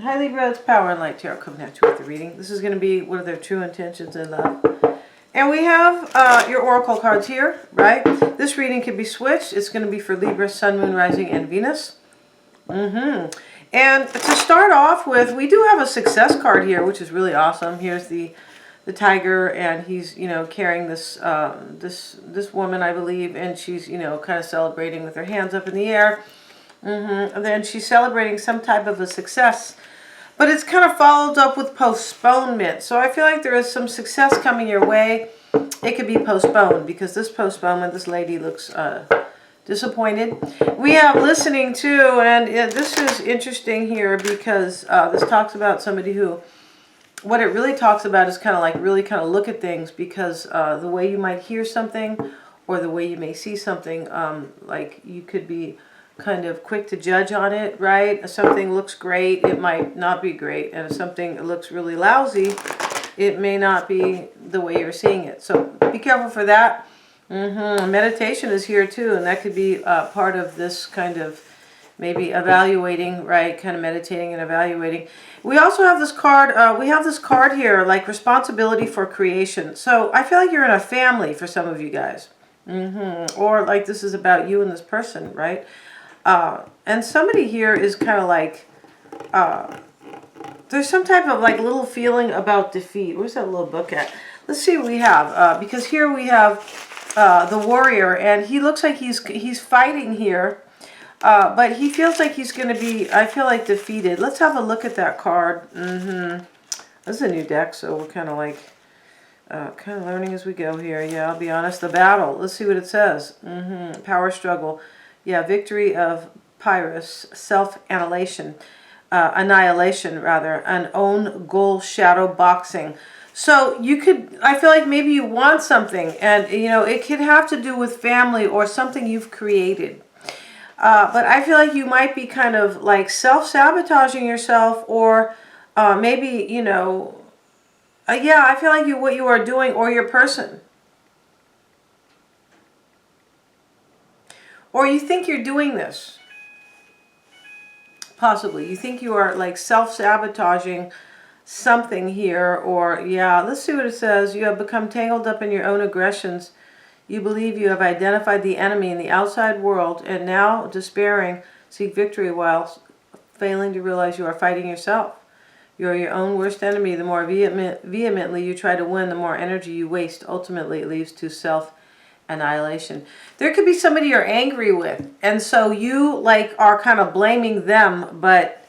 Hi Libra, it's Power and Light Tarot coming at you with the reading. This is going to be what are their true intentions in love. And we have your oracle cards here, right? This reading can be switched. It's going to be for Libra, Sun, Moon, Rising, and Venus. And to start off with, we do have a success card here, which is really awesome. Here's the tiger, and he's, you know, carrying this this woman, I believe, and she's, you know, kind of celebrating with her hands up in the air. And then she's celebrating some type of a success. But it's kind of followed up with postponement. So I feel like there is some success coming your way. It could be postponed because this postponement, this lady looks disappointed. We have listening too, and this is interesting here because this talks about somebody who, what it really talks about is kind of like really kind of look at things, because the way you might hear something or the way you may see something, like you could be kind of quick to judge on it, right? If something looks great, it might not be great. And if something looks really lousy, it may not be the way you're seeing it. So be careful for that. Meditation is here too, and that could be part of this kind of maybe evaluating, right? Kind of meditating and evaluating. We also have this card, we have this card here, like responsibility for creation. So I feel like you're in a family for some of you guys. Or like this is about you and this person, right? And somebody here is kind of like, there's some type of like little feeling about defeat. Where's that little book at? Let's see what we have. Because here we have the warrior, and he looks like he's fighting here. But he feels like he's going to be, I feel like, defeated. Let's have a look at that card. This is a new deck, so we're kind of like, kind of learning as we go here. Yeah, I'll be honest. The battle. Let's see what it says. Power struggle. Yeah, victory of Pyrrhus, self-annihilation, annihilation rather, an own goal, shadow boxing. So you could, I feel like maybe you want something, and you know, it could have to do with family or something you've created. But I feel like you might be kind of like self-sabotaging yourself, or maybe, you know, yeah, I feel like what you are doing, or your person. Or you think you're doing this. Possibly. You think you are like self-sabotaging something here. Or, yeah, let's see what it says. You have become tangled up in your own aggressions. You believe you have identified the enemy in the outside world, and now, despairing, seek victory while failing to realize you are fighting yourself. You are your own worst enemy. The more vehemently you try to win, the more energy you waste. Ultimately, it leads to self-annihilation. There could be somebody you're angry with, and so you like are kind of blaming them, but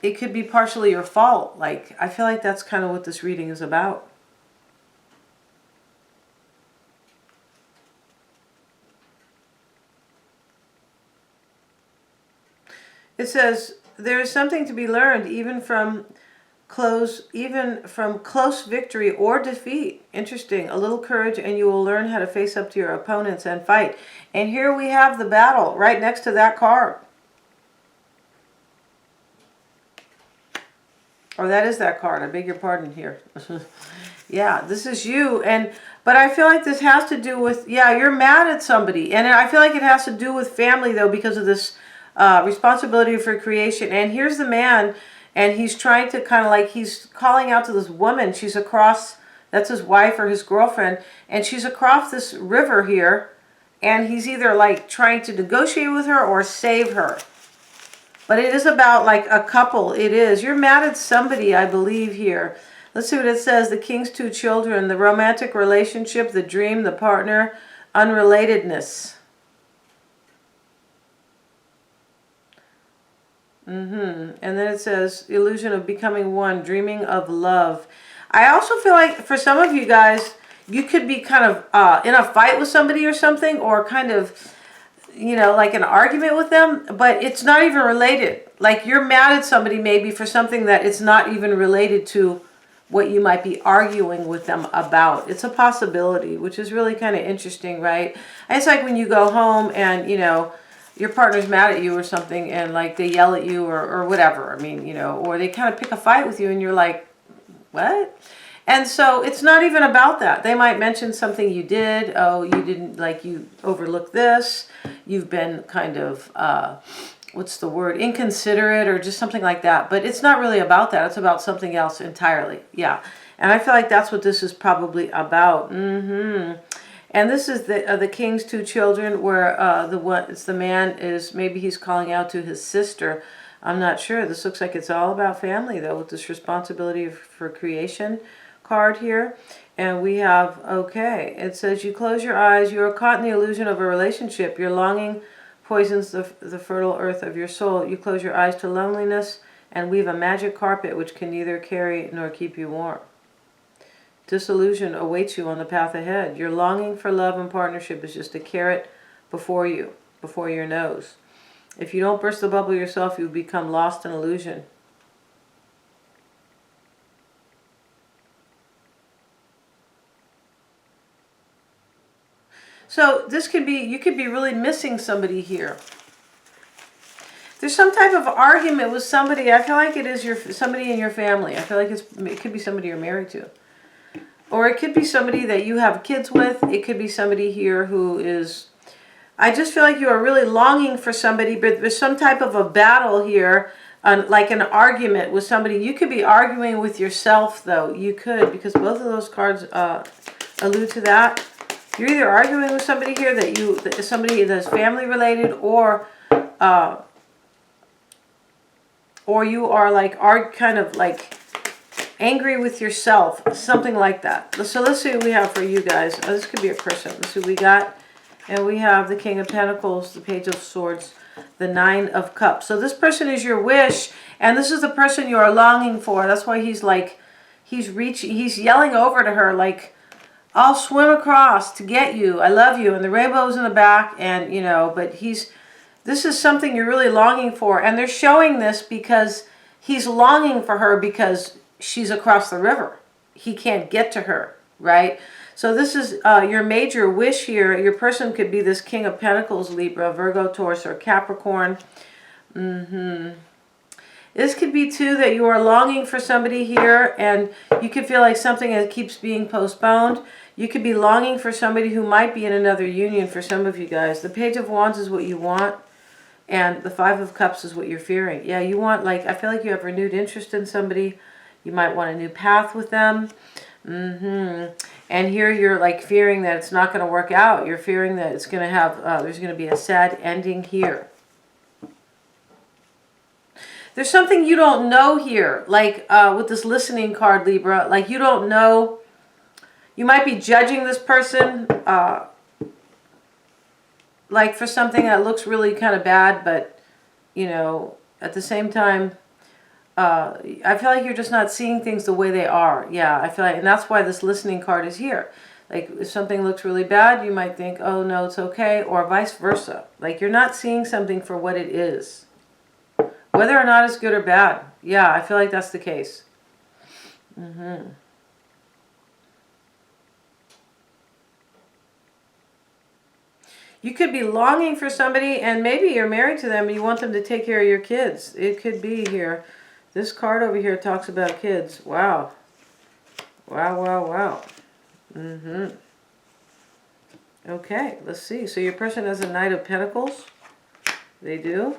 it could be partially your fault. Like, I feel like that's kind of what this reading is about. It says, there is something to be learned even from close victory or defeat. Interesting. A little courage and you will learn how to face up to your opponents and fight. And here we have the battle right next to that card. Or that is that card. I beg your pardon here. Yeah, this is you. But I feel like this has to do with, yeah, you're mad at somebody. And I feel like it has to do with family, though, because of this responsibility for creation. And here's the man, and he's trying to kind of like, he's calling out to this woman. She's across, that's his wife or his girlfriend, and she's across this river here, and he's either like trying to negotiate with her or save her. But it is about like a couple. It is. You're mad at somebody, I believe, here. Let's see what it says. The king's two children, the romantic relationship, the dream, the partner, unrelatedness. And then it says, illusion of becoming one, dreaming of love. I also feel like for some of you guys, you could be kind of in a fight with somebody or something, or kind of, you know, like an argument with them, but it's not even related. Like you're mad at somebody maybe for something that it's not even related to what you might be arguing with them about. It's a possibility, which is really kind of interesting, right? And it's like when you go home and, you know, your partner's mad at you or something, and like they yell at you or whatever. I mean, you know, or they kind of pick a fight with you and you're like, what? And so it's not even about that. They might mention something you did. Oh, you didn't, like, you overlooked this. You've been kind of what's the word, inconsiderate or just something like that. But it's not really about that. It's about something else entirely. Yeah. And I feel like that's what this is probably about. And this is the king's two children, where the man is, maybe he's calling out to his sister. I'm not sure. This looks like it's all about family, though, with this responsibility for creation card here. And we have, okay, it says, you close your eyes, you are caught in the illusion of a relationship. Your longing poisons the fertile earth of your soul. You close your eyes to loneliness and weave a magic carpet which can neither carry nor keep you warm. Disillusion awaits you on the path ahead. Your longing for love and partnership is just a carrot before you, before your nose. If you don't burst the bubble yourself, you become lost in illusion. So this could be, you could be really missing somebody here. There's some type of argument with somebody. I feel like it is somebody in your family. I feel like it could be somebody you're married to. Or it could be somebody that you have kids with. It could be somebody here who is, I just feel like you are really longing for somebody, but there's some type of a battle here, like an argument with somebody. You could be arguing with yourself, though. You could, because both of those cards allude to that. You're either arguing with somebody here that is somebody that's family related, or you are like kind of like angry with yourself, something like that. So let's see what we have for you guys. Oh, this could be a person. Let's see what we got. And we have the King of Pentacles, the Page of Swords, the Nine of Cups. So this person is your wish, and this is the person you are longing for. That's why he's like, he's yelling over to her like, I'll swim across to get you. I love you. And the rainbow's in the back, and you know, but this is something you're really longing for. And they're showing this because he's longing for her because she's across the river. He can't get to her, right? So this is your major wish here. Your person could be this King of Pentacles, Libra, Virgo, Taurus, or Capricorn. This could be too that you are longing for somebody here, and you could feel like something that keeps being postponed. You could be longing for somebody who might be in another union for some of you guys. The Page of Wands is what you want, and the Five of Cups is what you're fearing. Yeah, you want, like, I feel like you have renewed interest in somebody. You might want a new path with them. And here you're like fearing that it's not going to work out. You're fearing that it's going to have, there's going to be a sad ending here. There's something you don't know here, like with this listening card, Libra. Like you don't know, you might be judging this person like for something that looks really kind of bad, but you know, at the same time, I feel like you're just not seeing things the way they are. Yeah, I feel like, and that's why this listening card is here. Like if something looks really bad, you might think, oh no, it's okay, or vice versa. Like you're not seeing something for what it is, whether or not it's good or bad. Yeah, I feel like that's the case. You could be longing for somebody, and maybe you're married to them and you want them to take care of your kids. It could be here. This card over here talks about kids. Wow. Wow, wow, wow. Okay, let's see. So your person has a Knight of Pentacles. They do.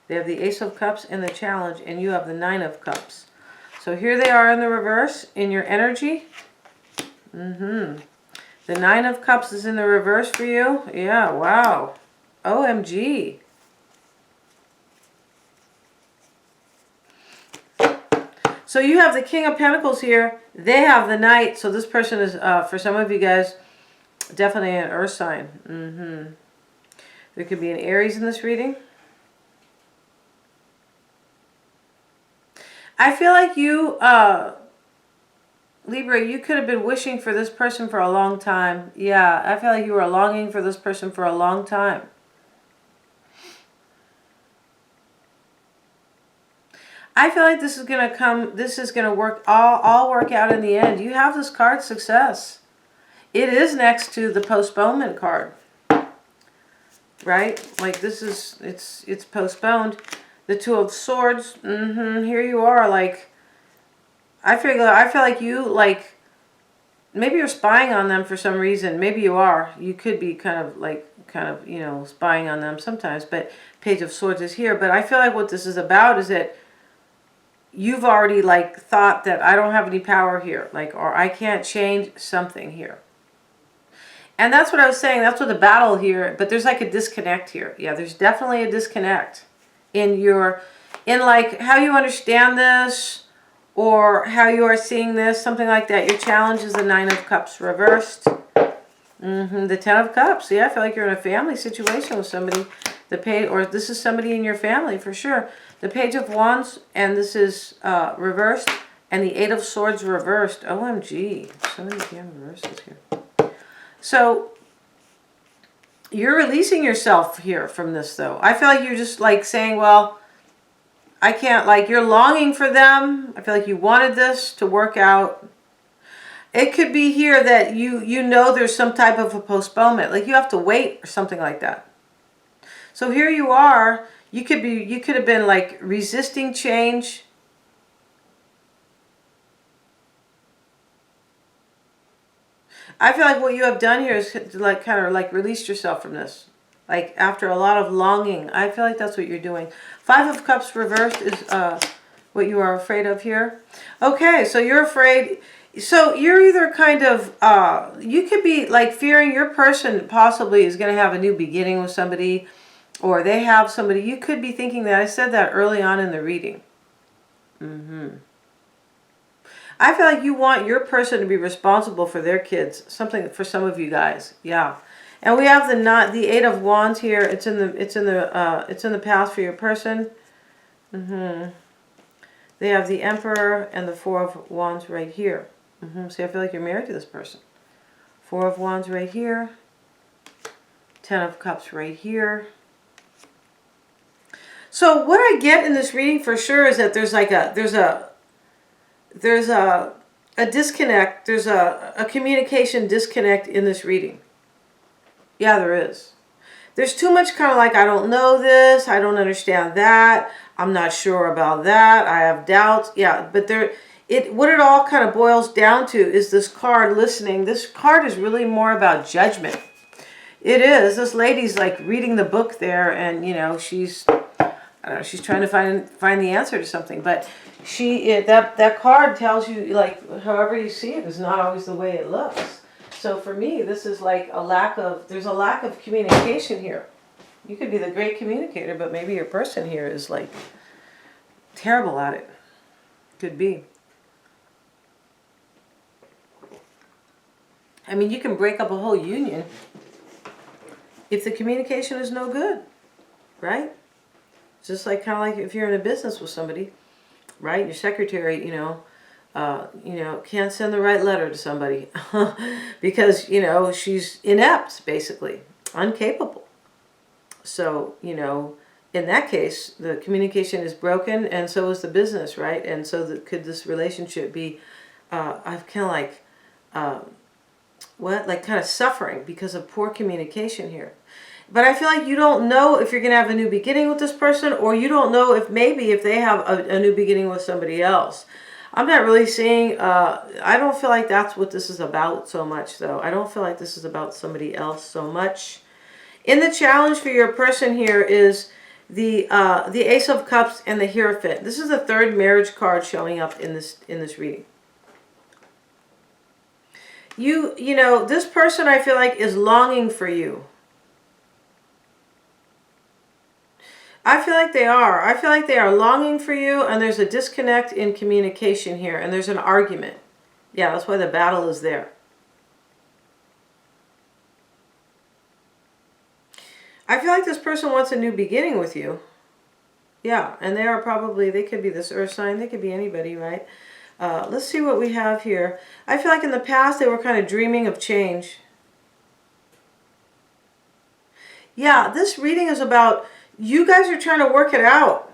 They have the Ace of Cups and the Challenge, and you have the Nine of Cups. So here they are in the reverse in your energy. The Nine of Cups is in the reverse for you. Yeah, wow. OMG. So you have the King of Pentacles here. They have the Knight. So this person is, for some of you guys, definitely an earth sign. There could be an Aries in this reading. I feel like you, Libra, you could have been wishing for this person for a long time. Yeah, I feel like you were longing for this person for a long time. I feel like this is going to come, this is going to work, all work out in the end. You have this card, Success. It is next to the Postponement card. Right? Like this is, it's postponed. The Two of Swords, here you are, like, I feel like you, like, maybe you're spying on them for some reason. Maybe you are. You could be kind of, like, kind of, you know, spying on them sometimes. But Page of Swords is here. But I feel like what this is about is that you've already like thought that I don't have any power here, like, or I can't change something here. And that's what I was saying. That's what the battle here, but there's like a disconnect here. Yeah, there's definitely a disconnect in like how you understand this or how you are seeing this, something like that. Your challenge is the Nine of Cups reversed. The Ten of Cups. Yeah, I feel like you're in a family situation with somebody. The Page, or this is somebody in your family for sure. The Page of Wands, and this is reversed, and the Eight of Swords reversed. OMG, so many damn reversals here. So you're releasing yourself here from this, though. I feel like you're just like saying, well, I can't, like, you're longing for them. I feel like you wanted this to work out. It could be here that you know there's some type of a postponement, like you have to wait or something like that. So here you are. You could have been like resisting change. I feel like what you have done here is like kind of like released yourself from this. Like after a lot of longing. I feel like that's what you're doing. Five of Cups reversed is what you are afraid of here. Okay, so you're afraid. So you're either kind of, you could be like fearing your person possibly is going to have a new beginning with somebody. Or they have somebody. You could be thinking that. I said that early on in the reading. I feel like you want your person to be responsible for their kids. Something for some of you guys. Yeah. And we have the Eight of Wands here. It's in the past for your person. They have the Emperor and the Four of Wands right here. So I feel like you're married to this person. Four of Wands right here. Ten of Cups right here. So what I get in this reading for sure is that there's like a disconnect. There's a communication disconnect in this reading. Yeah, there is. There's too much kind of like, I don't know this, I don't understand that, I'm not sure about that, I have doubts. Yeah, but what it all kind of boils down to is this card, listening. This card is really more about judgment. It is. This lady's like reading the book there, and you know, she's trying to find the answer to something, but that card tells you, like, however you see it is not always the way it looks. So for me, this is like there's a lack of communication here. You could be the great communicator, but maybe your person here is like terrible at it. Could be. I mean, you can break up a whole union if the communication is no good, right? Just like kind of like if you're in a business with somebody, right? Your secretary, can't send the right letter to somebody because, she's inept, basically, incapable. So, in that case, the communication is broken, and so is the business, right? And so could this relationship be, I've kind of like, kind of suffering because of poor communication here. But I feel like you don't know if you're going to have a new beginning with this person, or you don't know if they have a new beginning with somebody else. I'm not really seeing, I don't feel like that's what this is about so much, though. I don't feel like this is about somebody else so much. In the challenge for your person here is the Ace of Cups and the Hierophant. This is the third marriage card showing up in this reading. This person, I feel like, is longing for you. I feel like they are. I feel like they are longing for you, and there's a disconnect in communication here, and there's an argument. Yeah, that's why the battle is there. I feel like this person wants a new beginning with you. Yeah, and they could be this earth sign, they could be anybody, right? Let's see what we have here. I feel like in the past they were kind of dreaming of change. Yeah, this reading is about you guys are trying to work it out,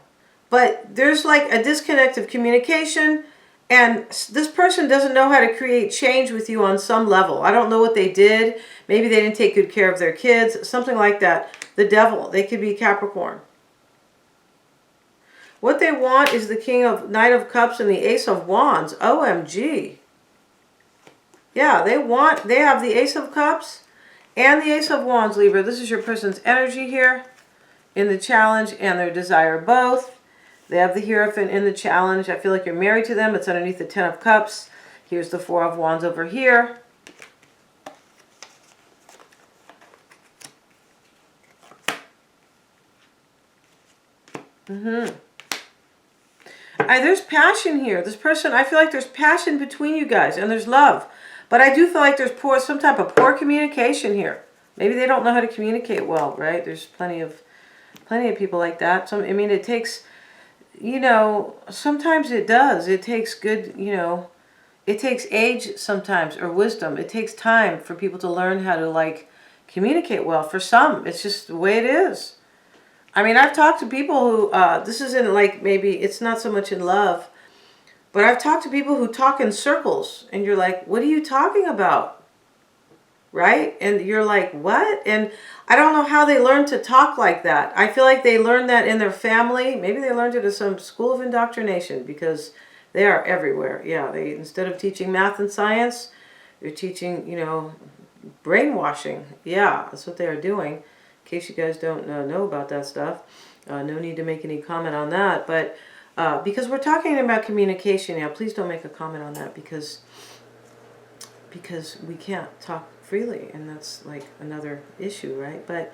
but there's like a disconnect of communication, and this person doesn't know how to create change with you on some level. I don't know what they did. Maybe they didn't take good care of their kids, something like that. The devil, they could be Capricorn. What they want is the Knight of Cups and the Ace of Wands. OMG. Yeah, they have the Ace of Cups And the Ace of Wands, Libra. This is your person's energy here in the challenge and their desire both. They have the Hierophant in the challenge. I feel like you're married to them. It's underneath the Ten of Cups. Here's the Four of Wands over here. There's passion here. This person, I feel like there's passion between you guys and there's love. But I do feel like there's some type of poor communication here. Maybe they don't know how to communicate well, right? There's plenty of people like that. I mean, it takes, sometimes it does. It takes good, it takes age sometimes or wisdom. It takes time for people to learn how to like communicate well. For some, it's just the way it is. I mean, I've talked to people who, this isn't like, maybe it's not so much in love, but I've talked to people who talk in circles and you're like, what are you talking about? Right? And you're like, what? And I don't know how they learned to talk like that. I feel like they learned that in their family. Maybe they learned it at some school of indoctrination because they are everywhere. Yeah, they, instead of teaching math and science, they're teaching, brainwashing. Yeah, that's what they are doing. In case you guys don't know about that stuff, no need to make any comment on that. But because we're talking about communication now, please don't make a comment on that because we can't talk freely, and that's like another issue, right? But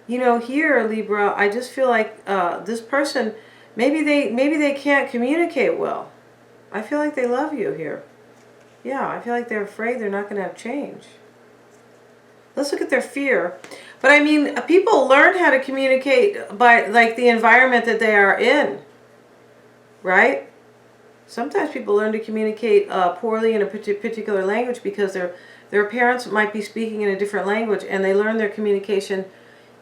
here, Libra, I just feel like this person, maybe they can't communicate well. I feel like they love you here. Yeah, I feel like they're afraid they're not going to have change. Let's look at their fear. But I mean, people learn how to communicate by like the environment that they are in, right? Sometimes people learn to communicate poorly in a particular language because their parents might be speaking in a different language and they learn their communication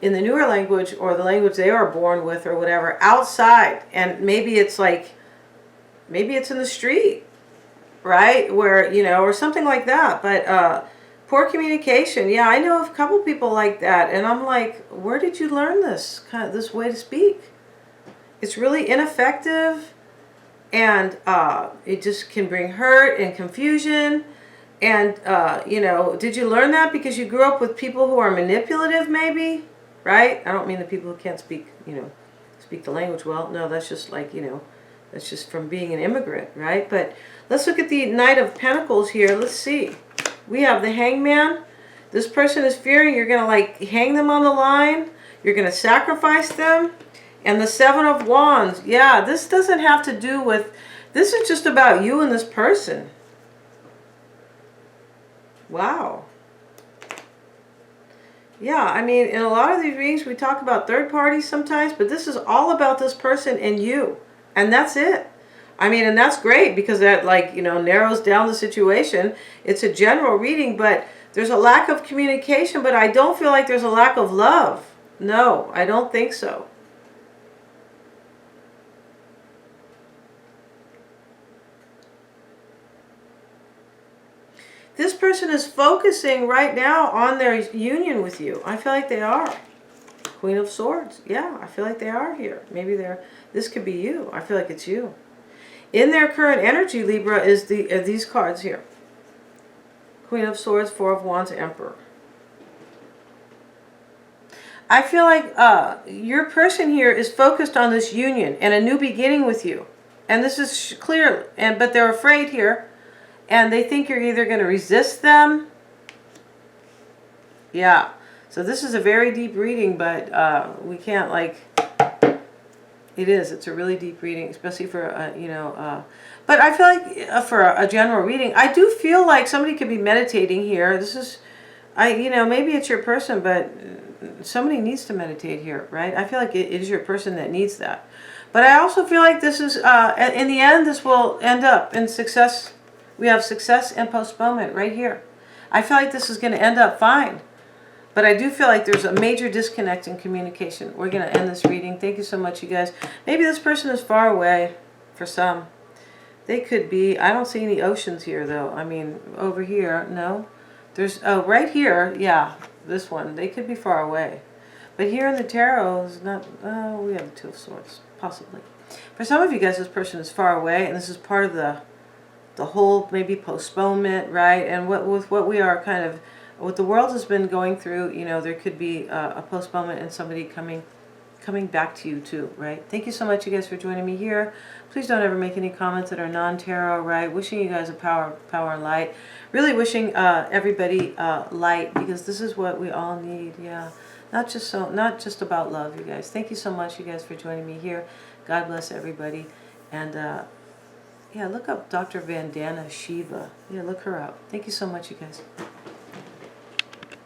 in the newer language or the language they are born with or whatever outside. And maybe it's in the street, right? Where, or something like that. But poor communication. Yeah, I know of a couple people like that. And I'm like, where did you learn this way to speak? It's really ineffective. And it just can bring hurt and confusion. And, did you learn that because you grew up with people who are manipulative maybe? Right? I don't mean the people who can't speak, speak the language well. No, that's just like, that's just from being an immigrant, right? But let's look at the Knight of Pentacles here. Let's see. We have the Hangman. This person is fearing you're going to like hang them on the line. You're going to sacrifice them. And the Seven of Wands. Yeah, this doesn't have to do with, this is just about you and this person. Wow. Yeah, I mean, in a lot of these readings we talk about third parties sometimes, but this is all about this person and you. And that's it. I mean, and that's great because that narrows down the situation. It's a general reading, but there's a lack of communication, but I don't feel like there's a lack of love. No, I don't think so. This person is focusing right now on their union with you. I feel like they are. Queen of Swords. Yeah, I feel like they are here. Maybe this could be you. I feel like it's you. In their current energy, Libra, is these cards here. Queen of Swords, Four of Wands, Emperor. I feel like your person here is focused on this union and a new beginning with you. And this is clear, but they're afraid here. And they think you're either going to resist them. Yeah. So this is a very deep reading, but we can't it's a really deep reading, especially for, but I feel like for a general reading, I do feel like somebody could be meditating here. This is, maybe it's your person, but somebody needs to meditate here, right? I feel like it is your person that needs that. But I also feel like this is, in the end, this will end up in success. We have success and postponement right here. I feel like this is going to end up fine. But I do feel like there's a major disconnect in communication. We're going to end this reading. Thank you so much, you guys. Maybe this person is far away for some. They could be. I don't see any oceans here, though. I mean, over here, no. There's, right here, yeah, this one. They could be far away. But here in the tarot, is not, we have the Two of Swords, possibly. For some of you guys, this person is far away, and this is part of the whole maybe postponement, right? And with what we are kind of what the world has been going through, you know, there could be a postponement and somebody coming back to you too, right? Thank you so much, you guys, for joining me here. Please don't ever make any comments that are non-tarot, right? Wishing you guys a power and light. Really wishing everybody light, because this is what we all need. Yeah, not just about love, you guys. Thank you so much, you guys, for joining me here. God bless everybody. And yeah, look up Dr. Vandana Shiva. Yeah, look her up. Thank you so much, you guys.